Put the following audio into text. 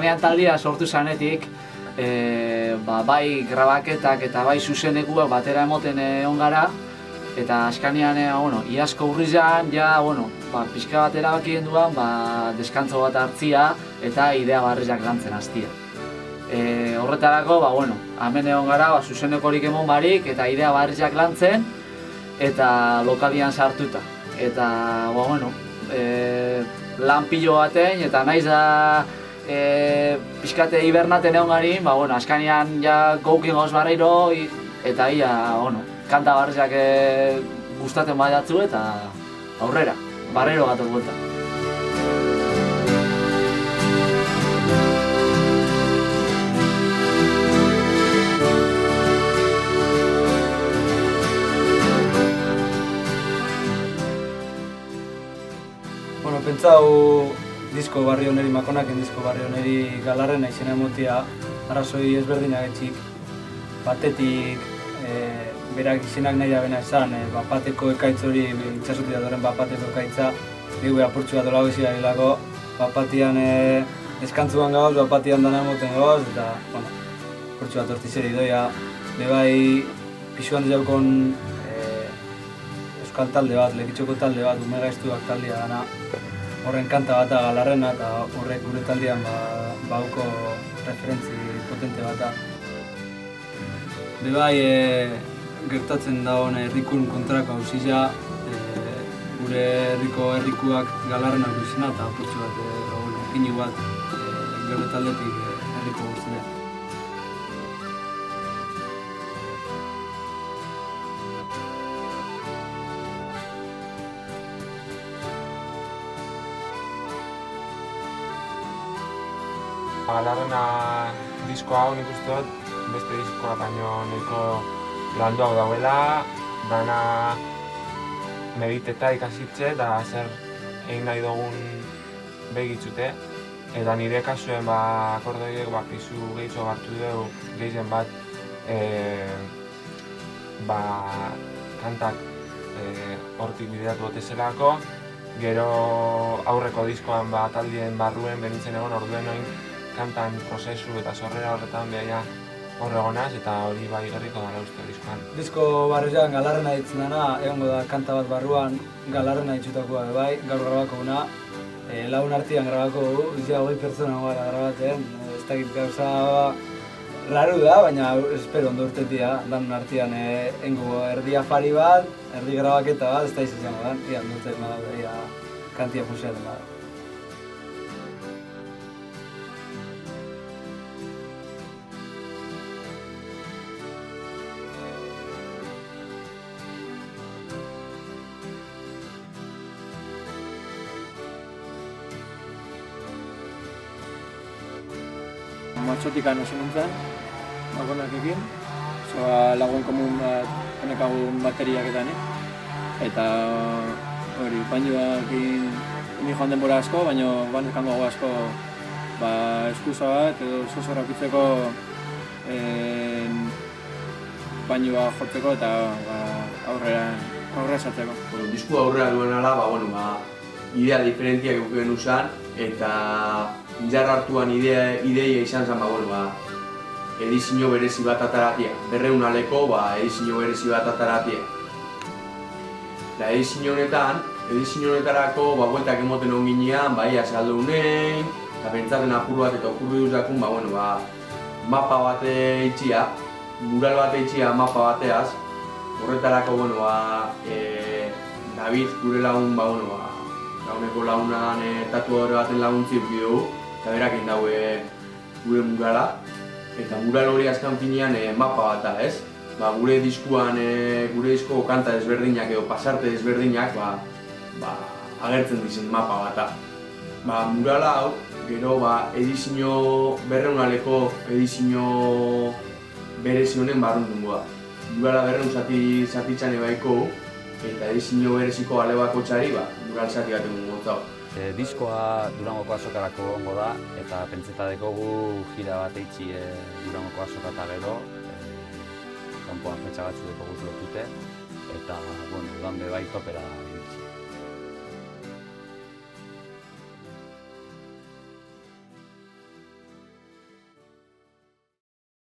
Askanean taldia sortu zanetik, bai grabaketak eta bai zuzenekuak batera emoten egon gara, eta askanean, iazko urrizan, pixka bat erabaki genduan, deskantzo bat hartzia eta idea barriak lantzen hastia. Horretarako, hemen egon gara, zuzenekorik emon barik eta idea barriak lantzen eta lokalian sartuta. Eta, lan pilo batean eta naiz da pixkate hibernaten egon garin, askanean gaukin gauz barreiro eta kanta barriak gustatzen baiatzu eta aurrera, barreiro gatoz buelta. Pentsau disko barri honeri, Makonaken disko barri honeri Galarrena izena emotia arrazoi ezberdinak etxik. Batetik, berak izenak nahi da bena esan, bapateko ekaitz hori, itxasutik dadoren bapateko ekaitza, gehu apurtxu bat olago izia hilako, bapatian eskantzuan gauz, bapatian dana emoten gauz, eta, apurtxu bat hortizeri doia. Bebai, pixuan dezaukon euskal talde bat, lekitxoko talde bat, ume gaiztuak taldea gana, horren kanta bat da Galarrena eta horrek gure taldean bauko referentzi potente bat da. Bebai, gertatzen dagoen herrikun kontrako hauzia, gure herrikuak Galarrena izena eta apurtxo bat, kinu bat, gure taldetik herriko guztia. Galarrena disko hau nik uste dut, beste diskoa baino nahiko landuago dauela, dana mediteta ikasitze eta zer egin nahi dugun begitzute. Eta nire kasuen akordeoiek pisu gehitxo hartu dugu gehien bat kantak hortik bideratu botezelako. Gero aurreko diskoan taldien barruen benitzen egon orduen oin kantan prozesu eta sorrera horretan behaia horregonaz eta hori bai gerriko dara uste diskoan. Disko barrian Galarrena ditzen dana, egongo da kanta bat barruan Galarrena ditxutakoa bai, gaur grabako guna. Lagun artian grabako dugu, izia 20 pertsona gara grabaten, ez dakit gauza raru da, baina espero ondo urtetia, dan artian engo erdi afari bat, erdi grabaketa bat, ez da izango da, ia ondurtzen bada, kantia fusiaten bada. Martxotikan hasi nintzen, Makonakekin, lagun komun bat honekagun bateriak eta eta hori, bainuakin ni joan denbora asko, baina banekango asko eskusa bat edo sosora ukitzeko bainua jotzeko eta aurrera esatzeko. Disku aurrera duen ala, idea diferentiak euken usan eta jarra hartuan ideia izan zen, edizio berezi bat ataratia. 200 aleko, edizio berezi bat ataratia. Eta edizio honetarako, bueltak emoten hon ginean, ia saldo unein, eta pentsaten apur bat eta okurri duzakun, mapa bate itxia, mural bate itxia mapa bateaz. Horretarako, David, gure lagun, gauneko lagunan tatuadore baten laguntzi eduki dugu, eta berak egin daue gure murala. Eta mural hori azkan finean mapa bat da, ez? Gure disko kanta desberdinak edo pasarte desberdinak agertzen dizen mapa bat da. Murala hau, gero edizio 200 aleko edizio berezi honen barrundungo da. Murala 200 zatitzan ebaiko, eta edizio bereziko ale bako txari, mural zati bat egun gotzau. Diskoa Durangoko azokarako gongo da, eta pentseta dekogu gira bat eitzi Durangoko azoka eta gero, kanpoan fetxa batzu dekogu lotute, eta, dan bebai topera